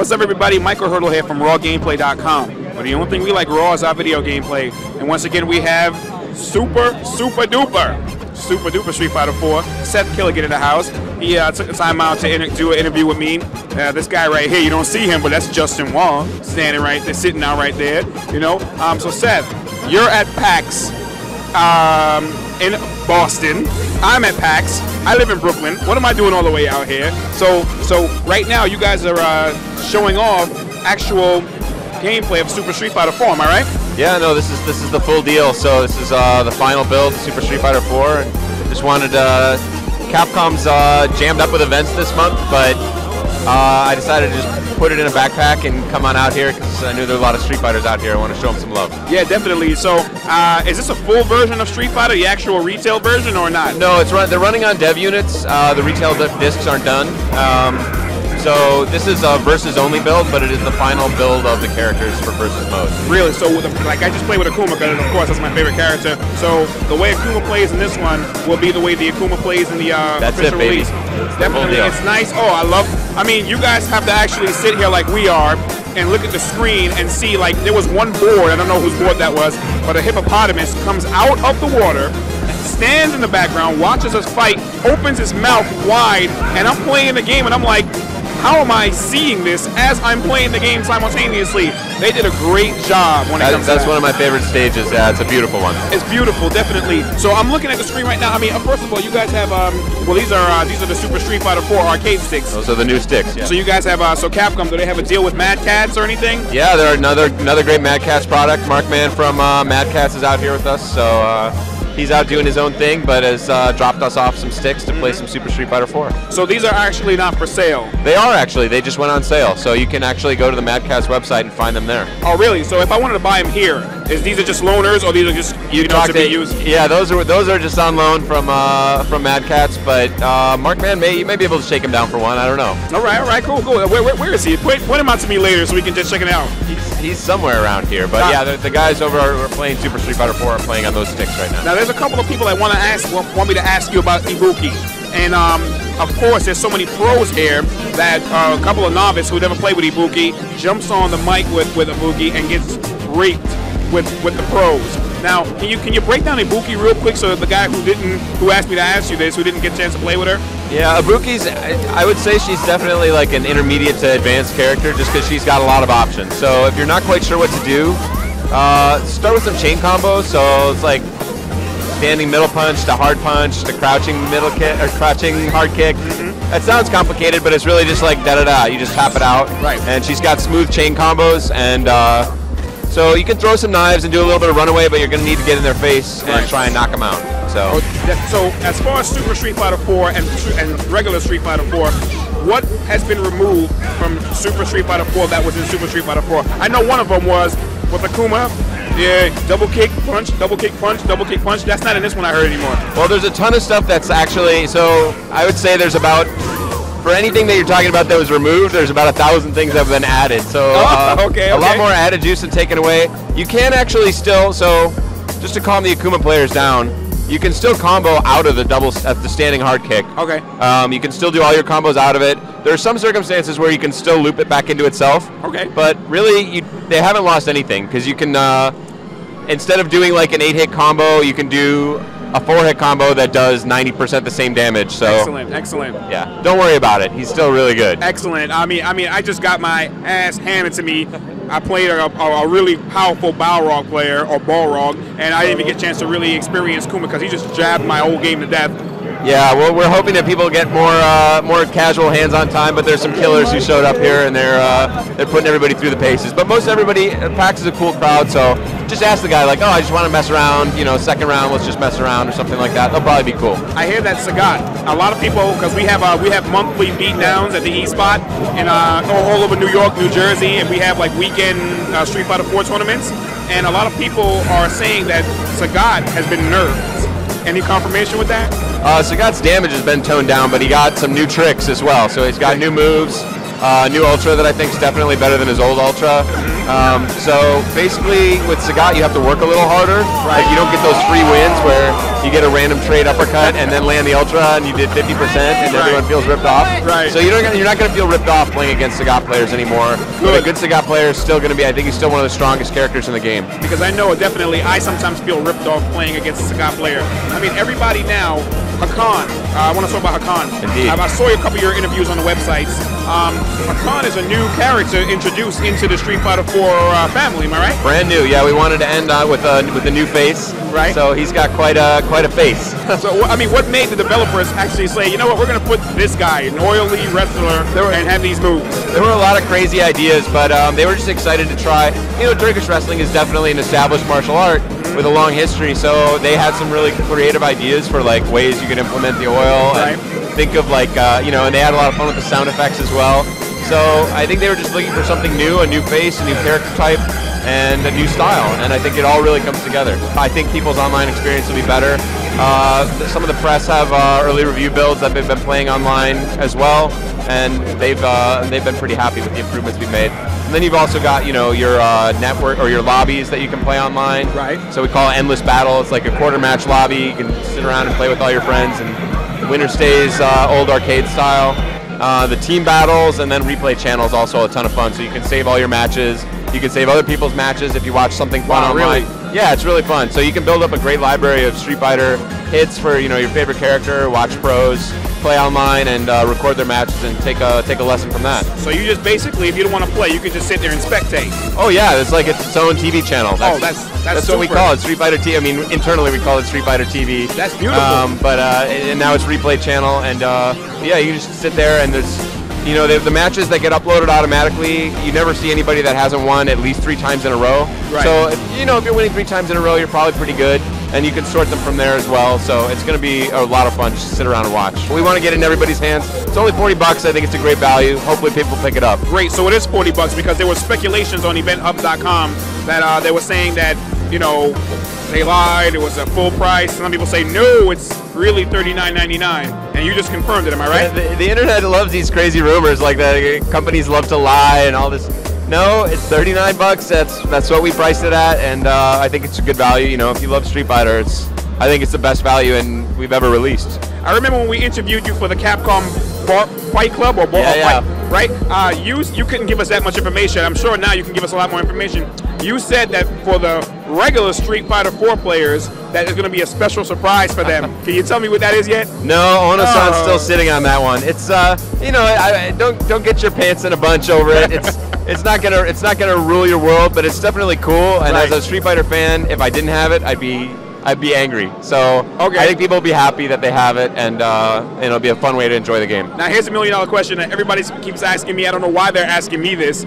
What's up, everybody? Michael Hurdle here from RawGameplay.com. But the only thing we like raw is our video gameplay. And once again, we have super duper Street Fighter 4. Seth Killian in the house. He took the time out to do an interview with me. This guy right here, you don't see him, but that's Justin Wong standing right there, sitting out right there. You know. So Seth, you're at PAX in Boston. I'm at PAX. I live in Brooklyn. What am I doing all the way out here? So right now, you guys are showing off actual gameplay of Super Street Fighter 4. Am I right? Yeah, no, this is the full deal. So this is the final build of Super Street Fighter 4. And just wanted Capcom's jammed up with events this month, but I decided to just put it in a backpack and come on out here because I knew there were a lot of Street Fighters out here. I want to show them some love. Yeah, definitely. So is this a full version of Street Fighter, the actual retail version, or not? No, they're running on dev units. The retail discs aren't done. So this is a versus only build, but it is the final build of the characters for versus mode. Really? So like I just play with Akuma because of course that's my favorite character. So the way Akuma plays in this one will be the way the Akuma plays in the official release. Definitely, it's nice. Oh, I mean, you guys have to actually sit here like we are and look at the screen and see, like, there was one board, I don't know whose board that was, but a hippopotamus comes out of the water, stands in the background, watches us fight, opens his mouth wide, and I'm playing the game and I'm like, how am I seeing this as I'm playing the game simultaneously? They did a great job when it comes to that. That's one of my favorite stages. Yeah, it's a beautiful one. It's beautiful, definitely. So I'm looking at the screen right now. I mean, first of all, you guys have well, these are the Super Street Fighter 4 arcade sticks. Those are the new sticks. Yeah. So you guys have so Capcom, do they have a deal with Mad Catz or anything? Yeah, they're another great Mad Catz product. Markman from Mad Catz is out here with us. So. He's out doing his own thing, but has dropped us off some sticks to play some Super Street Fighter 4. So these are actually not for sale? They are actually. They just went on sale. So you can actually go to the Mad Catz website and find them there. Oh, really? So if I wanted to buy them here, these are just loaners, or these are just to be used? Yeah, those are just on loan from Mad Catz, but Markman you may be able to shake him down for one. I don't know. All right, cool. Where is he? Point him out to me later so we can just check it out. He's somewhere around here, but yeah, the guys over who are playing Super Street Fighter 4 are playing on those sticks right now. Now there's a couple of people that want me to ask you about Ibuki, and of course there's so many pros here that a couple of novices who never played with Ibuki jumps on the mic with Ibuki and gets raped with the pros. Now, can you break down Ibuki real quick so that the guy who asked me to ask you this, who didn't get a chance to play with her? Yeah, Ibuki's, I would say she's definitely like an intermediate to advanced character just because she's got a lot of options. So if you're not quite sure what to do, start with some chain combos. So it's like standing middle punch to hard punch to crouching middle kick or crouching hard kick. That sounds complicated, but it's really just like da-da-da. You just tap it out. Right. And she's got smooth chain combos, and so you can throw some knives and do a little bit of runaway, but you're going to need to get in their face and try and knock them out. So as far as Super Street Fighter 4 and regular Street Fighter 4, what has been removed from Super Street Fighter 4 that was in Super Street Fighter 4? I know one of them was with Akuma. Yeah, double kick, punch, double kick, punch, double kick, punch. That's not in this one I heard anymore. Well, there's a ton of stuff that's actually, so I would say there's about, for anything that you're talking about that was removed, there's about 1,000 things that have been added. So okay. A lot more added juice and taken away. You can actually still, so just to calm the Akuma players down, you can still combo out of the standing hard kick. Okay. You can still do all your combos out of it. There are some circumstances where you can still loop it back into itself. Okay. But really, they haven't lost anything because you can, instead of doing like an 8-hit combo, you can do a 4-hit combo that does 90% the same damage. So excellent. Yeah, don't worry about it. He's still really good. Excellent. I mean, I just got my ass handed to me. I played a really powerful Balrog player, or Balrog, and I didn't even get a chance to really experience Kuma because he just jabbed my whole game to death. Yeah, well, we're hoping that people get more casual hands-on time, but there's some killers who showed up here, and they're putting everybody through the paces. But most everybody, PAX is a cool crowd, so just ask the guy, like, oh, I just want to mess around, you know, second round, let's just mess around or something like that. They'll probably be cool. I hear that Sagat. A lot of people, because we have monthly beatdowns at the E Spot and all over New York, New Jersey, and we have like weekend Street Fighter 4 tournaments, and a lot of people are saying that Sagat has been nerfed. Any confirmation with that? Sagat's damage has been toned down, but he got some new tricks as well. So he's got new moves. new Ultra that I think is definitely better than his old Ultra. So basically, with Sagat, you have to work a little harder. Right. Like you don't get those free wins where you get a random trade uppercut and then land the Ultra and you did 50% and everyone feels ripped off. Right. So you're not going to feel ripped off playing against Sagat players anymore. But a good Sagat player is still going to be, I think he's still one of the strongest characters in the game. Because I know definitely I sometimes feel ripped off playing against a Sagat player. I mean, everybody now, Hakan, I want to talk about Hakan. Indeed. I saw a couple of your interviews on the websites. Hakan is a new character introduced into the Street Fighter 4 family, am I right? Brand new, yeah. We wanted to end with a new face. Right. So he's got quite a face. So I mean, what made the developers actually say, you know what, we're going to put this guy, an oily wrestler, and have these moves? There were a lot of crazy ideas, but they were just excited to try. You know, Turkish wrestling is definitely an established martial art with a long history, so they had some really creative ideas for like ways you could implement the oil. Right. And think of like, you know, and they had a lot of fun with the sound effects as well. So I think they were just looking for something new, a new face, a new character type, and a new style, and I think it all really comes together. I think people's online experience will be better. Some of the press have early review builds that they've been playing online as well, and they've been pretty happy with the improvements we've made. And then you've also got, you know, your network or your lobbies that you can play online. Right. So we call it Endless Battle. It's like a quarter match lobby. You can sit around and play with all your friends, and the winner stays old arcade style. The team battles and then replay channels also a ton of fun. So you can save all your matches. You can save other people's matches if you watch something fun online. Really? Yeah, it's really fun. So you can build up a great library of Street Fighter hits for, you know, your favorite character, watch pros, play online, and record their matches and take a lesson from that. So you just basically, if you don't want to play, you can just sit there and spectate. Oh yeah, it's like its own TV channel. That's what we call it, Street Fighter TV. I mean, internally we call it Street Fighter TV. That's beautiful. And now it's replay channel, and yeah, you just sit there and there's, you know, the matches that get uploaded automatically, you never see anybody that hasn't won at least 3 times in a row. Right. So, you know, if you're winning 3 times in a row, you're probably pretty good, and you can sort them from there as well. So it's going to be a lot of fun just to sit around and watch. We want to get it in everybody's hands. It's only $40. I think it's a great value. Hopefully people pick it up. Great. So it is $40 because there were speculations on eventhub.com that they were saying that, you know, they lied, it was a full price. Some people say, no, it's really $39.99. And you just confirmed it, am I right? The internet loves these crazy rumors like that. Companies love to lie and all this. No, it's $39. That's what we priced it at, and I think it's a good value. You know, if you love Street Fighter, I think it's the best value we've ever released. I remember when we interviewed you for the Capcom Fight Club or yeah. Fight, right? You couldn't give us that much information. I'm sure now you can give us a lot more information. You said that for the regular Street Fighter 4 players, that is going to be a special surprise for them. Can you tell me what that is yet? No, Ono-san's still sitting on that one. It's you know, don't get your pants in a bunch over it. It's not gonna rule your world, but it's definitely cool. And as a Street Fighter fan, if I didn't have it, I'd be angry. So I think people will be happy that they have it, and it'll be a fun way to enjoy the game. Now here's $1 million question that everybody keeps asking me. I don't know why they're asking me this.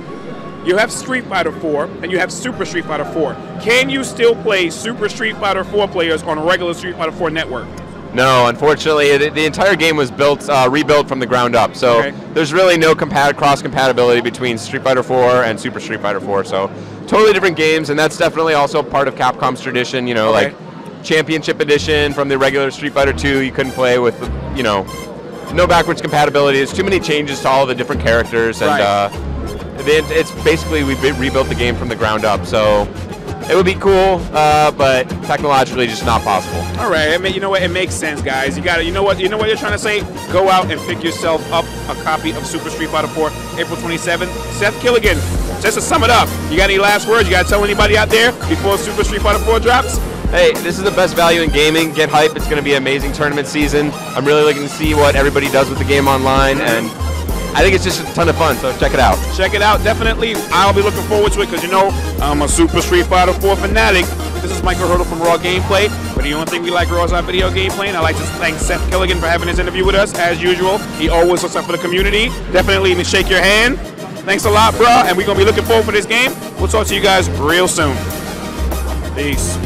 You have Street Fighter 4 and you have Super Street Fighter 4. Can you still play Super Street Fighter 4 players on a regular Street Fighter 4 network? No, unfortunately, the entire game was rebuilt from the ground up. So there's really no cross-compatibility between Street Fighter 4 and Super Street Fighter 4. So totally different games, and that's definitely also part of Capcom's tradition. You know, like Championship Edition from the regular Street Fighter 2, you couldn't play with, you know, no backwards compatibility. There's too many changes to all the different characters, and it's basically we rebuilt the game from the ground up. So it would be cool, but technologically just not possible. All right, I mean, you know what? It makes sense, guys. You got to, you know what you're trying to say? Go out and pick yourself up a copy of Super Street Fighter 4, April 27th. Seth Killian, just to sum it up, you got any last words? You got to tell anybody out there before Super Street Fighter 4 drops? Hey, this is the best value in gaming. Get hype. It's going to be an amazing tournament season. I'm really looking to see what everybody does with the game online, and I think it's just a ton of fun, so check it out. Check it out, definitely. I'll be looking forward to it because, you know, I'm a Super Street Fighter 4 fanatic. This is Michael Hurdle from Raw Gameplay. But the only thing we like Raw is our video gameplay, and I'd like to thank Seth Killian for having his interview with us, as usual. He always looks out for the community. Definitely shake your hand. Thanks a lot, bro, and we're going to be looking forward for this game. We'll talk to you guys real soon. Peace.